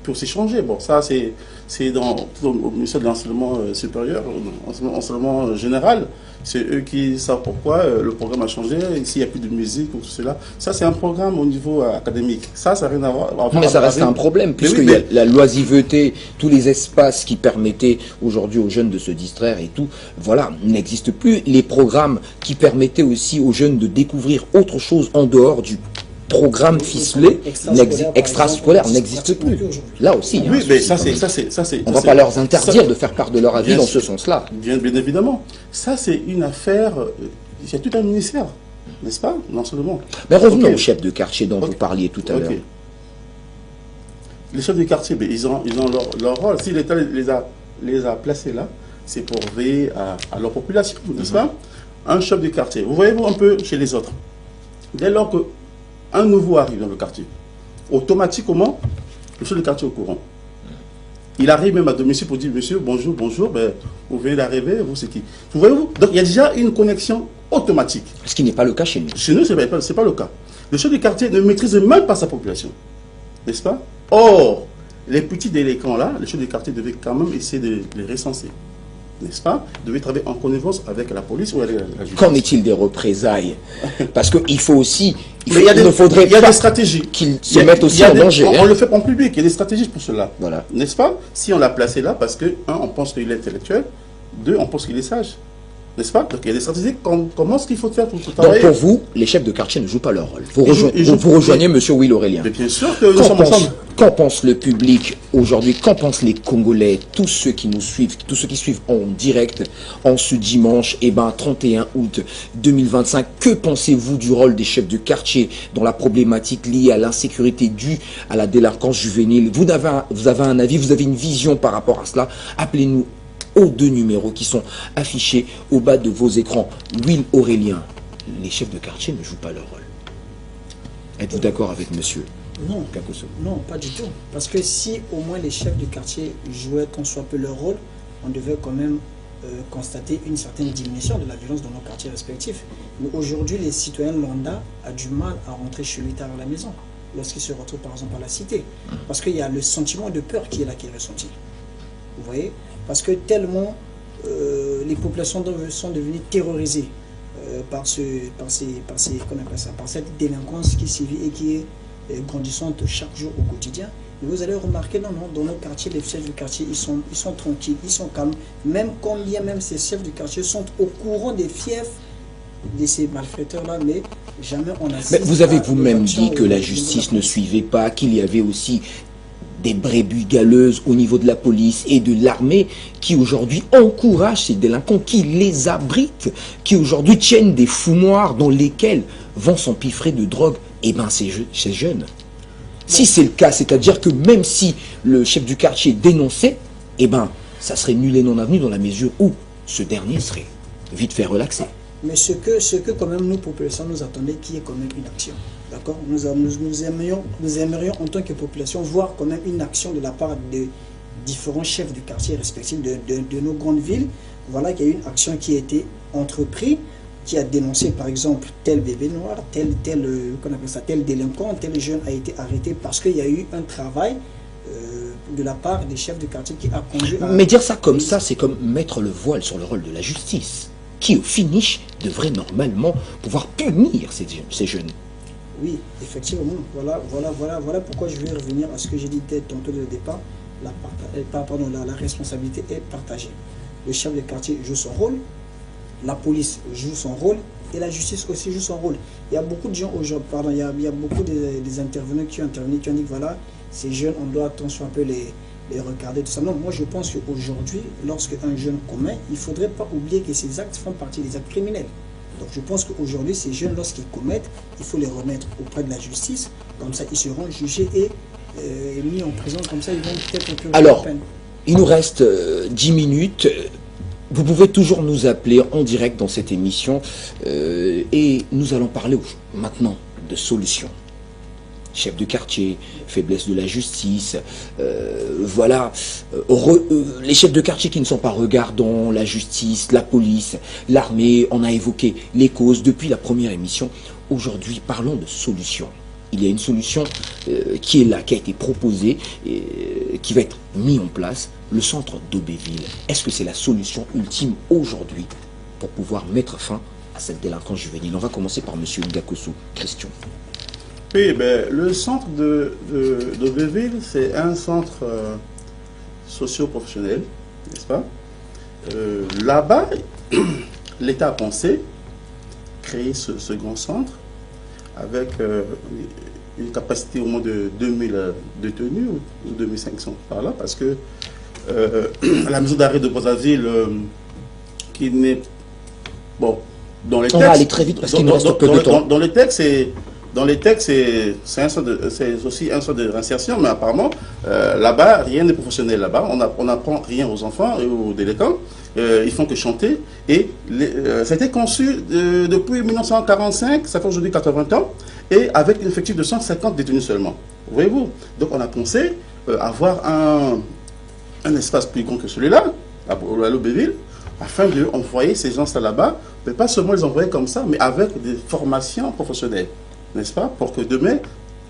peut aussi changer. Bon, ça c'est dans au ministère de l'enseignement supérieur, enseignement général. C'est eux qui savent pourquoi le programme a changé, s'il n'y a plus de musique ou tout cela. Ça, c'est un programme au niveau académique. Ça n'a rien à voir.
Mais ça reste un problème, puisqu'il y a la loisiveté, tous les espaces qui permettaient aujourd'hui aux jeunes de se distraire et tout, voilà, n'existent plus. Les programmes qui permettaient aussi aux jeunes de découvrir autre chose en dehors du programme ficelé extrascolaire n'existe plus. Là aussi.
Oui, mais ça c'est.
On ne va pas leur interdire de faire part de leur avis dans ce sens-là.
Bien évidemment. Ça, c'est une affaire. Il y a tout un ministère, n'est-ce pas? Non seulement.
Mais revenons au chef de quartier dont vous parliez tout à l'heure.
Les chefs de quartier, ils ont leur rôle. Si l'État les a placés là, c'est pour veiller à leur population, n'est-ce pas? Un chef de quartier. Vous voyez-vous un peu chez les autres. Dès lors que un nouveau arrive dans le quartier, automatiquement, le chef de quartier est au courant. Il arrive même à domicile pour dire, monsieur, bonjour, bonjour, ben, vous venez d'arriver, vous c'est qui? Vous voyez-vous? Donc il y a déjà une connexion automatique.
Ce qui n'est pas le cas chez nous.
Chez nous, ce n'est pas le cas. Le chef de quartier ne maîtrise même pas sa population. N'est-ce pas? Or, les petits délinquants là, le chef de quartier devait quand même essayer de les recenser. N'est-ce pas? Devait travailler en connivence avec la police ou avec la justice.
Qu'en est-il des représailles? Parce qu'il faut aussi...
Il y a des stratégies.
Qu'ils se mettent aussi en danger.
On le fait en public, il y a des stratégies pour cela.
Voilà.
N'est-ce pas? Si on l'a placé là, parce que, un, on pense qu'il est intellectuel, deux, on pense qu'il est sage. N'est-ce pas? Donc il y a des stratégies. Comment est-ce qu'il faut faire pour travailler?
Donc pour vous, les chefs de quartier ne jouent pas leur rôle. Vous rejoignez M. Will Aurélien.
Mais bien sûr que nous sommes ensemble.
Qu'en pense le public aujourd'hui? Qu'en pensent les Congolais? Tous ceux qui nous suivent, tous ceux qui suivent en direct en ce dimanche, 31 août 2025. Que pensez-vous du rôle des chefs de quartier dans la problématique liée à l'insécurité due à la délinquance juvénile? Vous avez un avis, vous avez une vision par rapport à cela? Appelez-nous aux 2 numéros qui sont affichés au bas de vos écrans. Will Aurélien, les chefs de quartier ne jouent pas leur rôle. Êtes-vous d'accord avec monsieur?
Non, non, pas du tout. Parce que si au moins les chefs de quartier jouaient qu'on soit peu leur rôle, on devait quand même constater une certaine diminution de la violence dans nos quartiers respectifs. Mais aujourd'hui, les citoyens lambda ont du mal à rentrer chez lui tard à la maison, lorsqu'ils se retrouvent par exemple à la cité. Parce qu'il y a le sentiment de peur qui est là, qui est ressenti. Vous voyez? Parce que tellement les populations sont devenues terrorisées par cette délinquance qui sévit et qui est grandissante chaque jour au quotidien. Et vous allez remarquer, non, dans nos quartiers, les chefs du quartier, ils sont tranquilles, ils sont calmes. Même combien même ces chefs du quartier sont au courant des fiefs de ces malfaiteurs-là, mais jamais on a...
Mais vous avez vous-même dit que la justice ne suivait pas, qu'il y avait aussi des brebis galeuses au niveau de la police et de l'armée qui aujourd'hui encouragent ces délinquants, qui les abritent, qui aujourd'hui tiennent des fumoirs dans lesquels vont s'empiffrer de drogue. Eh bien, ces jeunes. Si c'est le cas, c'est-à-dire que même si le chef du quartier dénonçait, eh bien, ça serait nul et non avenu dans la mesure où ce dernier serait vite fait relaxé.
Mais ce que quand même nous, population, nous attendons, qui est quand même une action. D'accord? Nous aimerions en tant que population voir quand même une action de la part de différents chefs de quartier respectifs de nos grandes villes. Voilà qu'il y a une action qui a été entreprise, qui a dénoncé par exemple tel bébé noir, tel délinquant, tel jeune a été arrêté parce qu'il y a eu un travail de la part des chefs de quartier qui a conduit à...
Mais dire ça comme ça, c'est comme mettre le voile sur le rôle de la justice, qui au finish devrait normalement pouvoir punir ces jeunes.
Oui, effectivement, voilà pourquoi je vais revenir à ce que j'ai dit tantôt au départ. La responsabilité est partagée. Le chef de quartier joue son rôle, la police joue son rôle et la justice aussi joue son rôle. Il y a beaucoup de gens aujourd'hui, il y a beaucoup des intervenants qui ont intervenu, qui ont dit que voilà, ces jeunes, on doit attention un peu les regarder, tout ça. Non, moi je pense qu'aujourd'hui, lorsque un jeune commet, il ne faudrait pas oublier que ces actes font partie des actes criminels. Donc je pense qu'aujourd'hui, ces jeunes, lorsqu'ils commettent, il faut les remettre auprès de la justice, comme ça ils seront jugés et mis en prison, comme ça ils vont peut-être...
Alors, il nous reste 10 minutes. Vous pouvez toujours nous appeler en direct dans cette émission et nous allons parler maintenant de solutions. Chef de quartier, faiblesse de la justice, voilà, les chefs de quartier qui ne sont pas regardants, la justice, la police, l'armée, on a évoqué les causes depuis la première émission. Aujourd'hui, parlons de solutions. Il y a une solution qui est là, qui a été proposée, qui va être mise en place, le centre d'Aubéville. Est-ce que c'est la solution ultime aujourd'hui pour pouvoir mettre fin à cette délinquance juvénile? On va commencer par M. Ngakosso. Christian.
Oui, ben, le centre d'Aubéville, c'est un centre socio-professionnel, n'est-ce pas? Là-bas, l'État a pensé créer ce grand centre avec une capacité au moins de 2000 détenus ou 2500 par là, parce que la maison d'arrêt de Brazzaville, qui n'est... Bon, dans les textes...
On va aller très vite parce qu'il nous reste peu de temps.
Dans les textes, c'est aussi un centre de réinsertion, mais apparemment, là-bas, rien n'est professionnel là-bas. On n'apprend rien aux enfants et aux délinquants. Ils font que chanter. Et ça a été conçu depuis 1945, ça fait aujourd'hui 80 ans, et avec un effectif de 150 détenus seulement. Voyez-vous? Donc on a pensé avoir un espace plus grand que celui-là, à l'Aubéville, afin d'envoyer ces gens là-bas, mais pas seulement les envoyer comme ça, mais avec des formations professionnelles, n'est-ce pas? Pour que demain,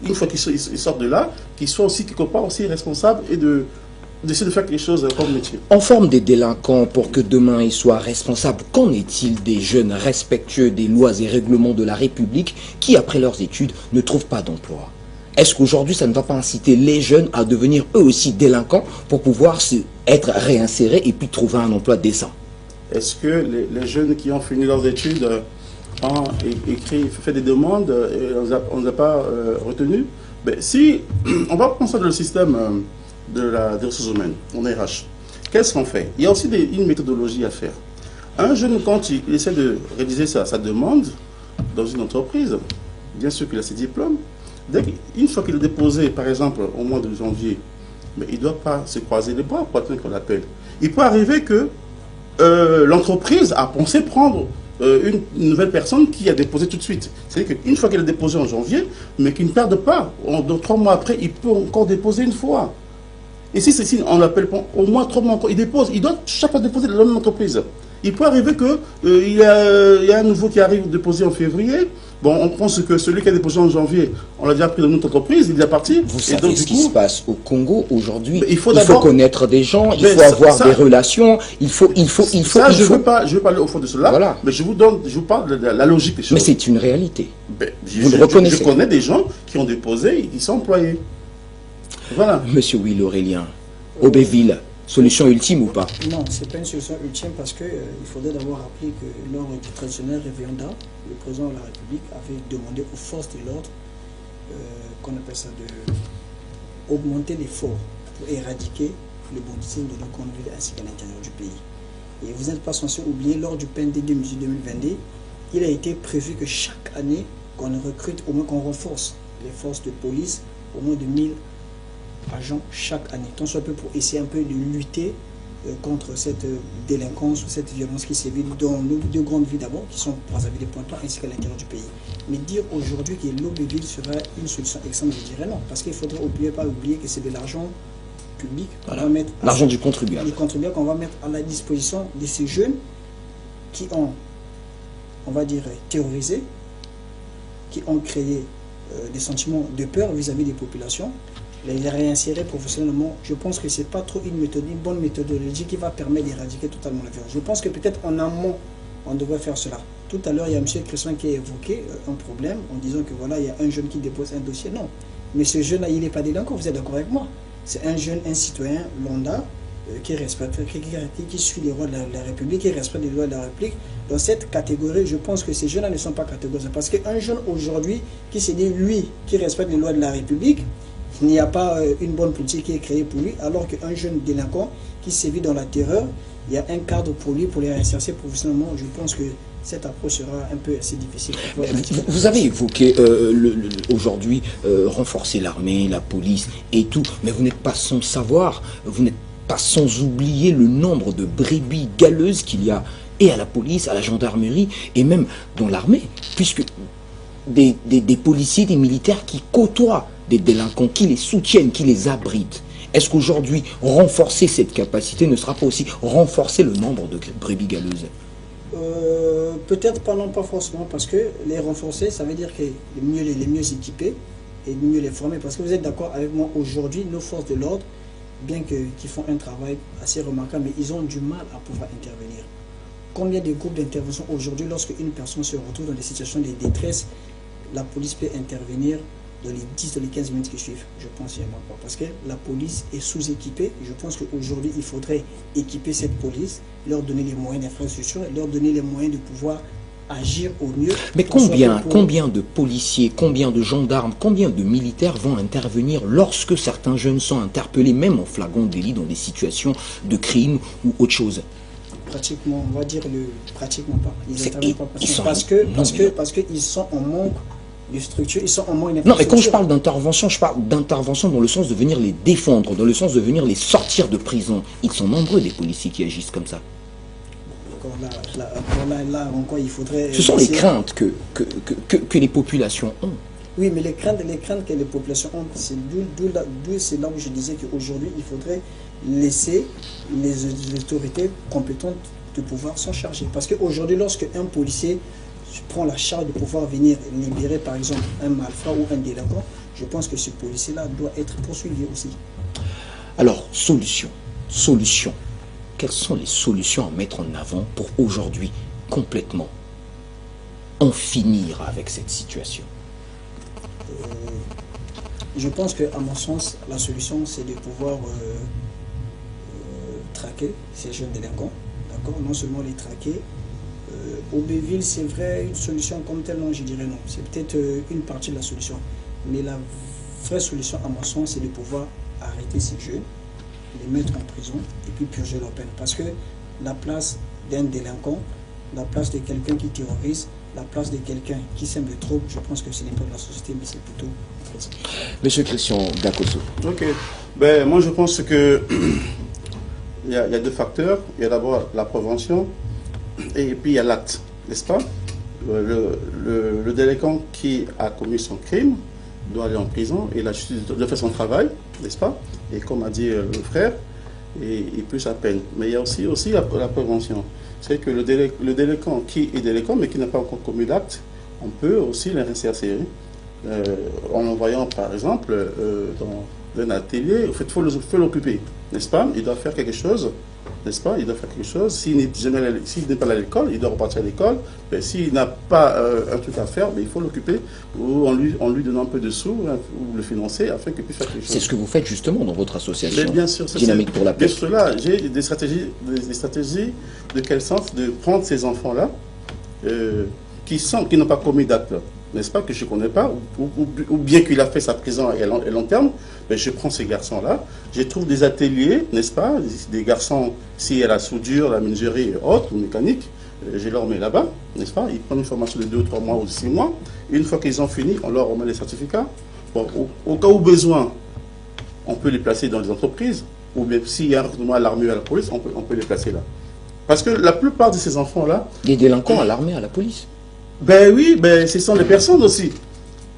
une fois qu'ils sortent de là, qu'ils soient aussi quelque part aussi responsables et d'essayer de faire quelque chose comme métier.
On forme des délinquants pour que demain ils soient responsables. Qu'en est-il des jeunes respectueux des lois et règlements de la République qui, après leurs études, ne trouvent pas d'emploi? Est-ce qu'aujourd'hui, ça ne va pas inciter les jeunes à devenir eux aussi délinquants pour pouvoir être réinsérés et puis trouver un emploi décent?
Est-ce que les jeunes qui ont fini leurs études ont fait des demandes et on ne les a pas retenus? Ben, si on va penser dans le système des ressources humaines, en RH, qu'est-ce qu'on fait? Il y a aussi une méthodologie à faire. Un jeune, quand il essaie de réaliser sa demande dans une entreprise, bien sûr qu'il a ses diplômes, une fois qu'il est déposé, par exemple, au mois de janvier, mais il ne doit pas se croiser les bras pour attendre qu'on l'appelle. Il peut arriver que l'entreprise a pensé prendre une nouvelle personne qui a déposé tout de suite. C'est-à-dire qu'une fois qu'elle a déposé en janvier, mais qu'il ne perde pas, dans 3 mois après, il peut encore déposer une fois. Et si on l'appelle au moins 3 mois encore, il dépose, il doit chaque fois déposer dans la même entreprise. Il peut arriver qu'il y a un nouveau qui arrive déposer en février. Bon, on pense que celui qui a déposé en janvier, on l'a déjà pris dans notre entreprise, il est déjà parti.
Vous savez ce qui se passe au Congo aujourd'hui.
Il faut
connaître des gens, il faut avoir des relations, il faut.
Je veux parler au fond de cela, voilà. Mais je vous parle de la logique des choses.
Mais c'est une réalité.
Vous le reconnaissez. Je connais des gens qui ont déposé et qui sont employés. Voilà.
Monsieur Will Aurélien, Aubéville, solution ultime ou pas?
Non, ce n'est pas une solution ultime parce qu'il faudrait d'abord rappeler que lors du traditionnel référendum, le président de la République avait demandé aux forces de l'ordre, qu'on appelle ça, d'augmenter l'effort pour éradiquer le banditisme de nos conduites ainsi qu'à l'intérieur du pays. Et vous n'êtes pas censé oublier, lors du PND 2022, il a été prévu que chaque année, qu'on recrute, au moins qu'on renforce les forces de police, au moins de 1000 agents chaque année, tant soit peu pour essayer un peu de lutter contre cette délinquance ou cette violence qui sévit dans nos 2 grandes villes d'abord, qui sont Brazzaville et Pointe-Noire, ainsi qu'à l'intérieur du pays. Mais dire aujourd'hui que l'Aubéville sera une solution extrême, je dirais non, parce qu'il ne faudrait pas oublier que c'est de l'argent public,
voilà. L'argent du contribuable.
Du contribuable qu'on va mettre à la disposition de ces jeunes qui ont, on va dire, terrorisé, qui ont créé des sentiments de peur vis-à-vis des populations. Les réinsérer professionnellement, je pense que ce n'est pas trop une bonne méthodologie qui va permettre d'éradiquer totalement la violence. Je pense que peut-être en amont, on devrait faire cela. Tout à l'heure, il y a M. Christian qui a évoqué un problème en disant que voilà, il y a un jeune qui dépose un dossier. Non, mais ce jeune-là, il n'est pas délinquant, vous êtes d'accord avec moi? C'est un jeune, un citoyen lambda qui respecte, qui suit les lois de la République, qui respecte les lois de la République. Dans cette catégorie, je pense que ces jeunes-là ne sont pas catégorisés. Parce qu'un jeune aujourd'hui qui se dit, lui, qui respecte les lois de la République, il n'y a pas une bonne politique qui est créée pour lui, alors qu'un jeune délinquant qui sévit dans la terreur, il y a un cadre pour lui, pour les réinsérer professionnellement. Je pense que cette approche sera un peu assez difficile.
Vous avez évoqué aujourd'hui renforcer l'armée, la police et tout, mais vous n'êtes pas sans savoir, vous n'êtes pas sans oublier le nombre de brebis galeuses qu'il y a et à la police, à la gendarmerie et même dans l'armée, puisque des policiers, des militaires qui côtoient des délinquants, qui les soutiennent, qui les abritent. Est-ce qu'aujourd'hui, renforcer cette capacité ne sera pas aussi renforcer le nombre de brebis galeuses?
Peut-être pas, non, pas forcément, parce que les renforcer, ça veut dire que les mieux équipés et mieux les former. Parce que vous êtes d'accord avec moi, aujourd'hui, nos forces de l'ordre, bien qu'ils font un travail assez remarquable, mais ils ont du mal à pouvoir intervenir. Combien de groupes d'intervention aujourd'hui, lorsque une personne se retrouve dans des situations de détresse, la police peut intervenir dans les 10, dans les 15 minutes qui suivent? Je pense qu'il n'y en a pas. Parce que la police est sous-équipée. Je pense qu'aujourd'hui, il faudrait équiper cette police, leur donner les moyens d'infrastructure, leur donner les moyens de pouvoir agir au mieux.
Mais combien de policiers, combien de gendarmes, combien de militaires vont intervenir lorsque certains jeunes sont interpellés, même en flagrant délit, dans des situations de crime ou autre chose?
Pratiquement, on va dire pratiquement pas. Ils n'interviennent pas parce qu'ils sont en manque de structure, ils sont en manque d'infrastructure.
Non, mais quand je parle d'intervention dans le sens de venir les défendre, dans le sens de venir les sortir de prison. Ils sont nombreux des policiers qui agissent comme ça.
Là encore, il faudrait...
Ce sont les craintes que les populations ont.
Oui, mais les craintes que les populations ont, c'est là où je disais qu'aujourd'hui, il faudrait laisser les autorités compétentes de pouvoir s'en charger. Parce qu'aujourd'hui, lorsque un policier prend la charge de pouvoir venir libérer, par exemple, un malfrat ou un délinquant, je pense que ce policier-là doit être poursuivi aussi.
Alors, solution. Quelles sont les solutions à mettre en avant pour aujourd'hui complètement en finir avec cette situation?
Je pense qu'à mon sens, la solution, c'est de pouvoir traquer ces jeunes délinquants. D'accord? Non seulement les traquer. Aubéville, c'est vrai, une solution comme telle, non, je dirais non. C'est peut-être une partie de la solution. Mais la vraie solution, à mon sens, c'est de pouvoir arrêter ces jeunes, les mettre en prison et puis purger leur peine. Parce que la place d'un délinquant, la place de quelqu'un qui terrorise, la place de quelqu'un qui sème le trouble, je pense que ce n'est pas de la société, mais c'est plutôt...
Monsieur Christian Dakoso.
Ok. Ben, moi, je pense que il y a deux facteurs. Il y a d'abord la prévention et puis il y a l'acte, n'est-ce pas? Le délinquant qui a commis son crime doit aller en prison et la justice doit faire son travail, n'est-ce pas? Et comme a dit le frère, il peut sa peine. Mais il y a aussi la prévention. C'est que le délinquant qui est délinquant mais qui n'a pas encore commis l'acte, on peut aussi le réinsérer. En l'envoyant par exemple dans un atelier, en fait, il faut l'occuper, n'est-ce pas? Il doit faire quelque chose, n'est-ce pas? Il doit faire quelque chose. S'il n'est pas à l'école, il doit repartir à l'école. S'il n'a pas un truc à faire, il faut l'occuper ou en lui donnant un peu de sous ou le financer afin qu'il puisse faire quelque chose.
C'est ce que vous faites justement dans votre association.
Mais bien sûr,
Dynamique pour la paix.
Bien sûr, là, j'ai des stratégies de quel sens? De prendre ces enfants-là qui n'ont pas commis d'acte, n'est-ce pas, que je ne connais pas, ou bien qu'il a fait sa prison et long terme, je prends ces garçons-là, je trouve des ateliers, n'est-ce pas, des garçons, s'il y a la soudure, la menuiserie et autres, ou mécanique, je leur mets là-bas, n'est-ce pas, ils prennent une formation de 2 ou 3 mois ou 6 mois, une fois qu'ils ont fini, on leur remet les certificats. Bon, au cas où besoin, on peut les placer dans les entreprises, ou bien s'il y a un recrutement à l'armée ou à la police, on peut les placer là. Parce que la plupart de ces enfants-là...
Des délinquants à l'armée, à la police.
Ben oui, ce sont des personnes aussi.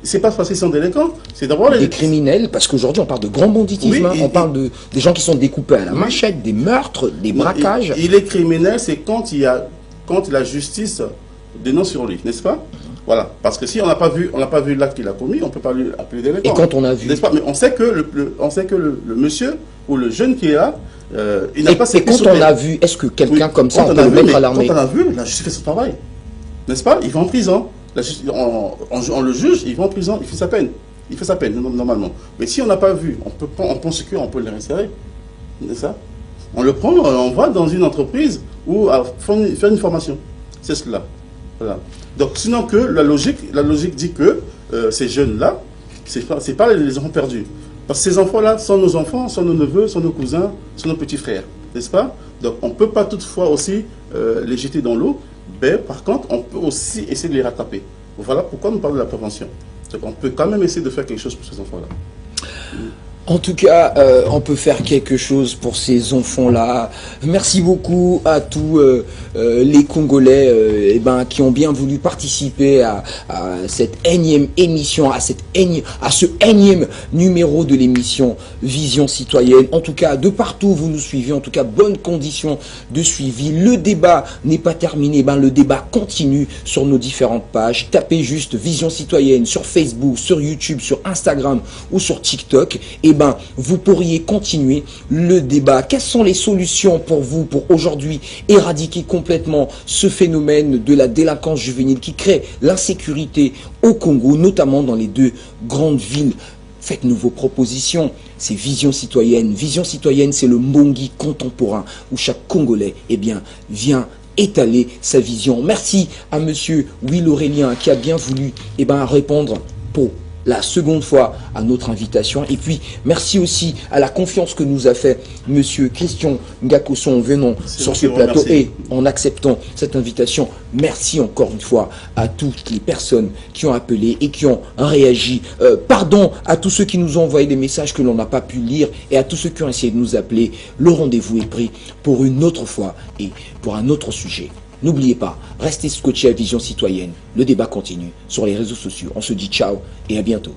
C'est pas parce qu'ils sont délinquants, c'est d'abord
des criminels, parce qu'aujourd'hui on parle de grand banditisme, on parle des gens qui sont découpés à la machette, des meurtres, des braquages.
Il est criminel, c'est quand la justice dénonce sur lui, n'est-ce pas? Voilà, parce que si on n'a pas vu l'acte qu'il a commis, on ne peut pas lui appeler délinquant.
Et quand on a vu,
n'est-ce pas? Mais on sait que le monsieur ou le jeune qui est là, il n'a pas ses
pieds. Et quand on a vu, est-ce que quelqu'un comme ça, on peut le mettre à l'armée?
Quand on a vu, la justice fait son travail, n'est-ce pas? Il va en prison. On le juge, il va en prison, il fait sa peine. Il fait sa peine, normalement. Mais si on n'a pas vu, on pense qu'on peut le réinsérer. C'est ça? On le prend, on va dans une entreprise ou faire une formation. C'est cela. Voilà. Donc, sinon que la logique dit que ces jeunes-là, c'est pas les enfants perdus. Parce que ces enfants-là sont nos enfants, sont nos neveux, sont nos cousins, sont nos petits frères. N'est-ce pas? Donc, on ne peut pas toutefois aussi les jeter dans l'eau. Mais par contre, on peut aussi essayer de les rattraper. Voilà pourquoi nous parlons de la prévention. Donc on peut quand même essayer de faire quelque chose pour ces enfants-là.
En tout cas, on peut faire quelque chose pour ces enfants-là. Merci beaucoup à tous les Congolais qui ont bien voulu participer à cette énième émission, à ce énième numéro de l'émission Vision Citoyenne. En tout cas, de partout où vous nous suivez, en tout cas, bonnes conditions de suivi. Le débat n'est pas terminé, le débat continue sur nos différentes pages. Tapez juste Vision Citoyenne sur Facebook, sur YouTube, sur Instagram ou sur TikTok. Vous pourriez continuer le débat. Quelles sont les solutions pour vous, pour aujourd'hui, éradiquer complètement ce phénomène de la délinquance juvénile qui crée l'insécurité au Congo, notamment dans les 2 grandes villes? Faites-nous vos propositions. C'est Vision Citoyenne. Vision Citoyenne, c'est le Mbongi contemporain où chaque Congolais vient étaler sa vision. Merci à monsieur Will Aurélien qui a bien voulu répondre pour la seconde fois à notre invitation. Et puis, merci aussi à la confiance que nous a fait monsieur Christian Ngakoso en venant sur ce plateau et en acceptant cette invitation. Merci encore une fois à toutes les personnes qui ont appelé et qui ont réagi. Pardon à tous ceux qui nous ont envoyé des messages que l'on n'a pas pu lire et à tous ceux qui ont essayé de nous appeler. Le rendez-vous est pris pour une autre fois et pour un autre sujet. N'oubliez pas, restez scotchés à Vision Citoyenne. Le débat continue sur les réseaux sociaux. On se dit ciao et à bientôt.